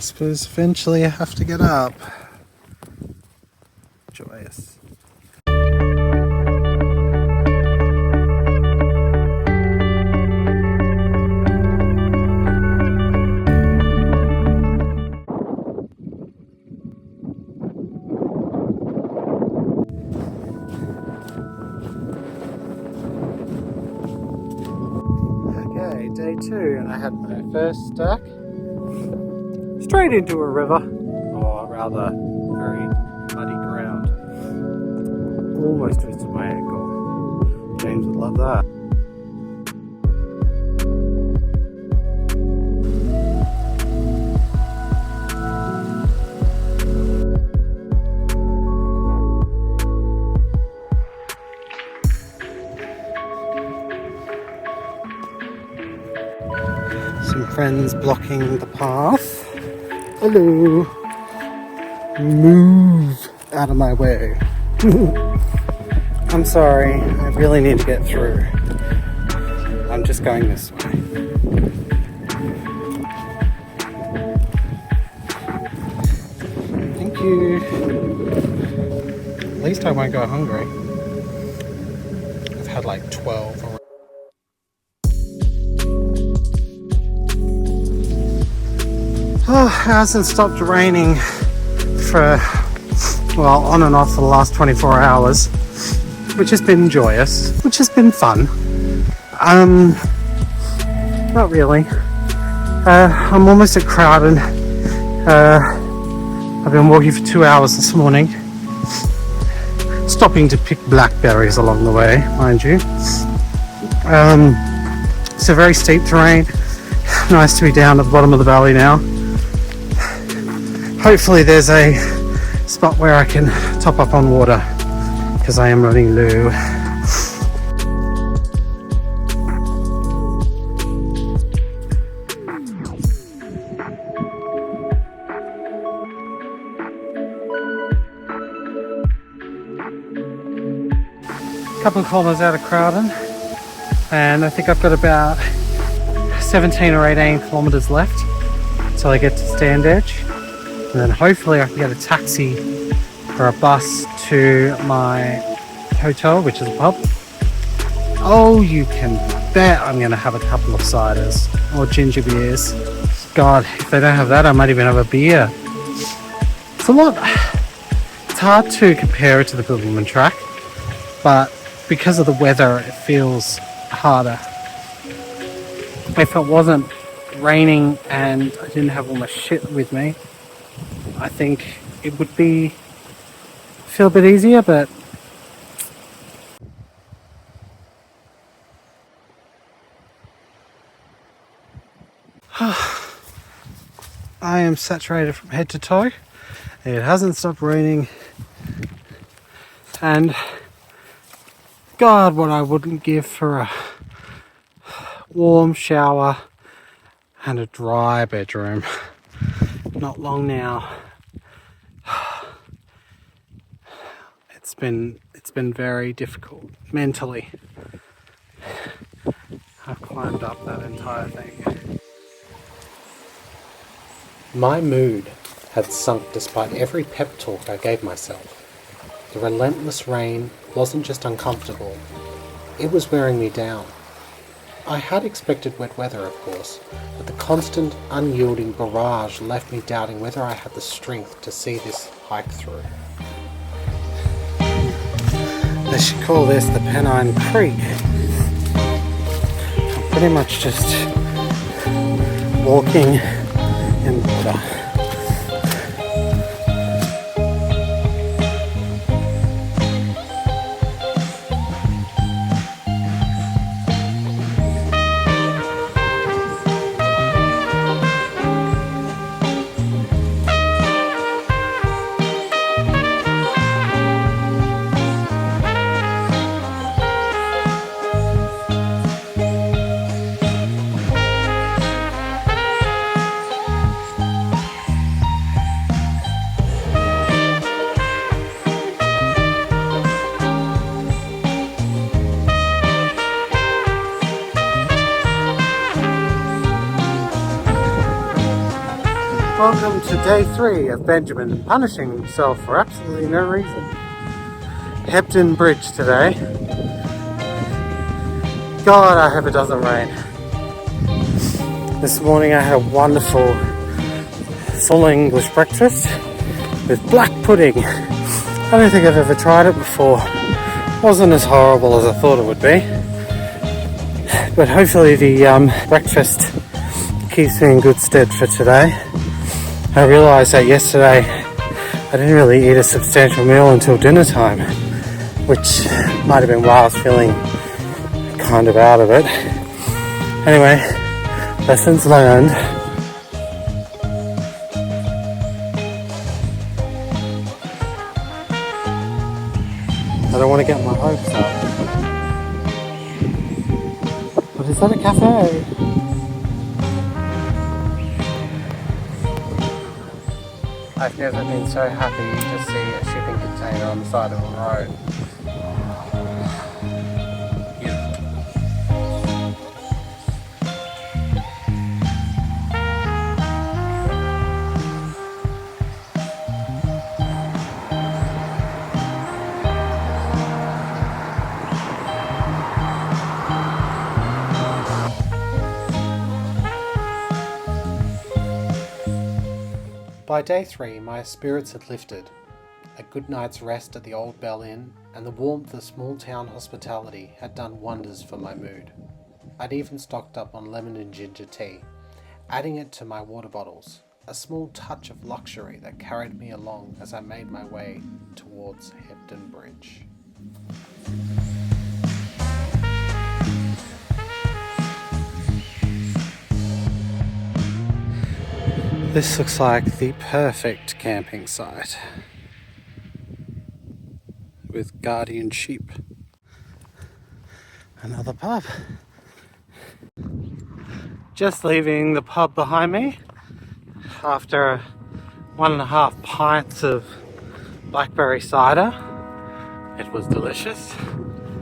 suppose eventually I have to get up. Joyous. Okay, day 2, and I had my first stack straight into a river, or rather very muddy ground. Almost twisted my ankle. James would love that. Some friends blocking the path. Hello. Move out of my way. I'm sorry, I really need to get through. I'm just going this way. Thank you. At least I won't go hungry. I've had like 12 already. Oh, it hasn't stopped raining for, well, on and off for the last 24 hours, which has been joyous, which has been fun. Not really. I'm almost at Colden. I've been walking for 2 hours this morning, stopping to pick blackberries along the way, mind you. It's a very steep terrain. Nice to be down at the bottom of the valley now. Hopefully there's a spot where I can top up on water, because I am running low. Couple of kilometers out of Colden, and I think I've got about 17 or 18 kilometers left until I get to Stand Edge. And then hopefully I can get a taxi or a bus to my hotel, which is a pub. Oh, you can bet I'm going to have a couple of ciders or ginger beers. God, if they don't have that, I might even have a beer. It's a lot. It's hard to compare it to the Bleaklow track, but because of the weather, it feels harder. If it wasn't raining and I didn't have all my shit with me, I think it would feel a bit easier, but I am saturated from head to toe. It hasn't stopped raining, and God, what I wouldn't give for a warm shower and a dry bedroom. Not long now. It's been very difficult mentally. I've climbed up that entire thing. My mood had sunk despite every pep talk I gave myself. The relentless rain wasn't just uncomfortable, it was wearing me down. I had expected wet weather, of course, but the constant, unyielding barrage left me doubting whether I had the strength to see this hike through. They should call this the Pennine Creek. I'm pretty much just walking in water. welcome to day 3 of Benjamin punishing himself for absolutely no reason. Hebden Bridge today. God, I hope it doesn't rain. This morning I had a wonderful full English breakfast with black pudding. I don't think I've ever tried it before. It wasn't as horrible as I thought it would be. But hopefully the breakfast keeps me in good stead for today. I realised that yesterday I didn't really eat a substantial meal until dinner time, which might have been why I was feeling kind of out of it. Anyway, lessons learned. I don't want to get my hopes up. But is that a cafe? I've never been so happy to see a shipping container on the side of a road. Beautiful. By day 3, my spirits had lifted. A good night's rest at the Old Bell Inn and the warmth of small town hospitality had done wonders for my mood. I'd even stocked up on lemon and ginger tea, adding it to my water bottles, a small touch of luxury that carried me along as I made my way towards Hebden Bridge. This looks like the perfect camping site with guardian sheep. Another pub. Just leaving the pub behind me after 1.5 pints of blackberry cider. It was delicious,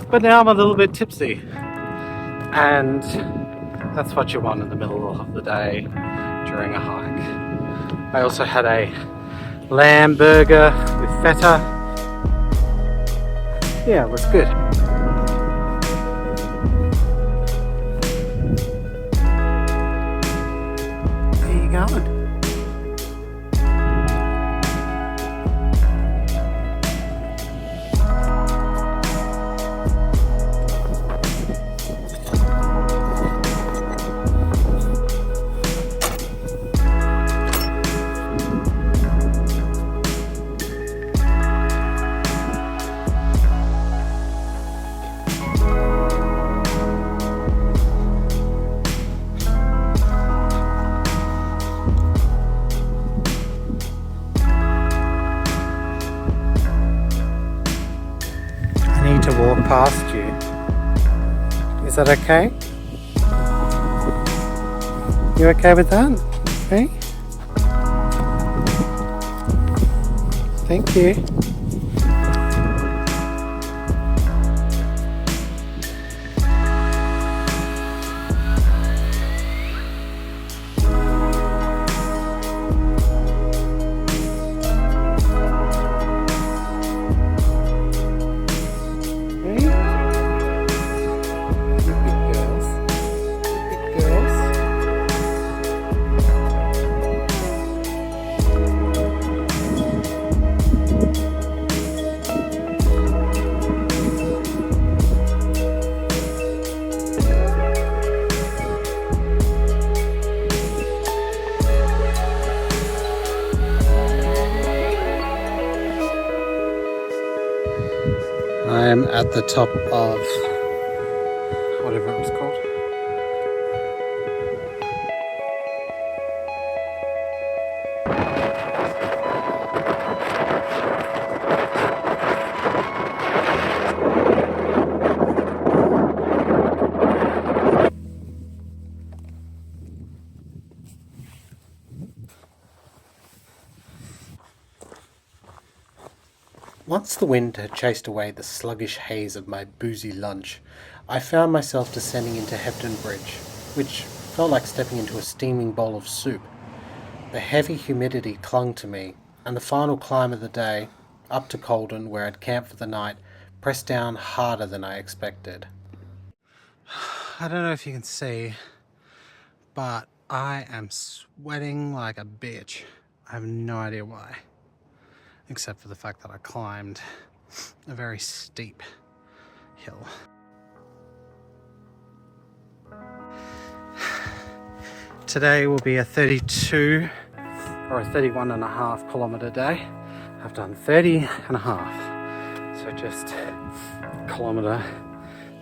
but now I'm a little bit tipsy, and that's what you want in the middle of the day during a hike. I also had a lamb burger with feta. Yeah, it was good. Where are you going? To walk past you. Is that okay? You okay with that? Hey? Thank you. I am at the top of whatever it was called. Once the wind had chased away the sluggish haze of my boozy lunch, I found myself descending into Hebden Bridge, which felt like stepping into a steaming bowl of soup. The heavy humidity clung to me, and the final climb of the day, up to Colden where I'd camped for the night, pressed down harder than I expected. I don't know if you can see, but I am sweating like a bitch. I have no idea why, except for the fact that I climbed a very steep hill. Today will be a 32 or a 31.5 kilometre day. I've done 30.5, so just a kilometre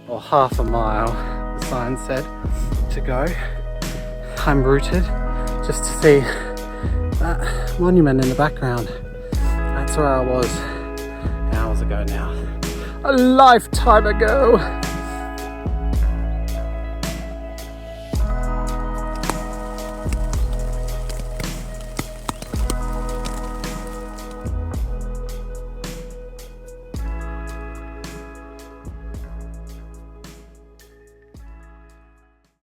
or half a mile, the sign said, to go. I'm rooted just to see that monument in the background. That's where I was hours ago now. A lifetime ago!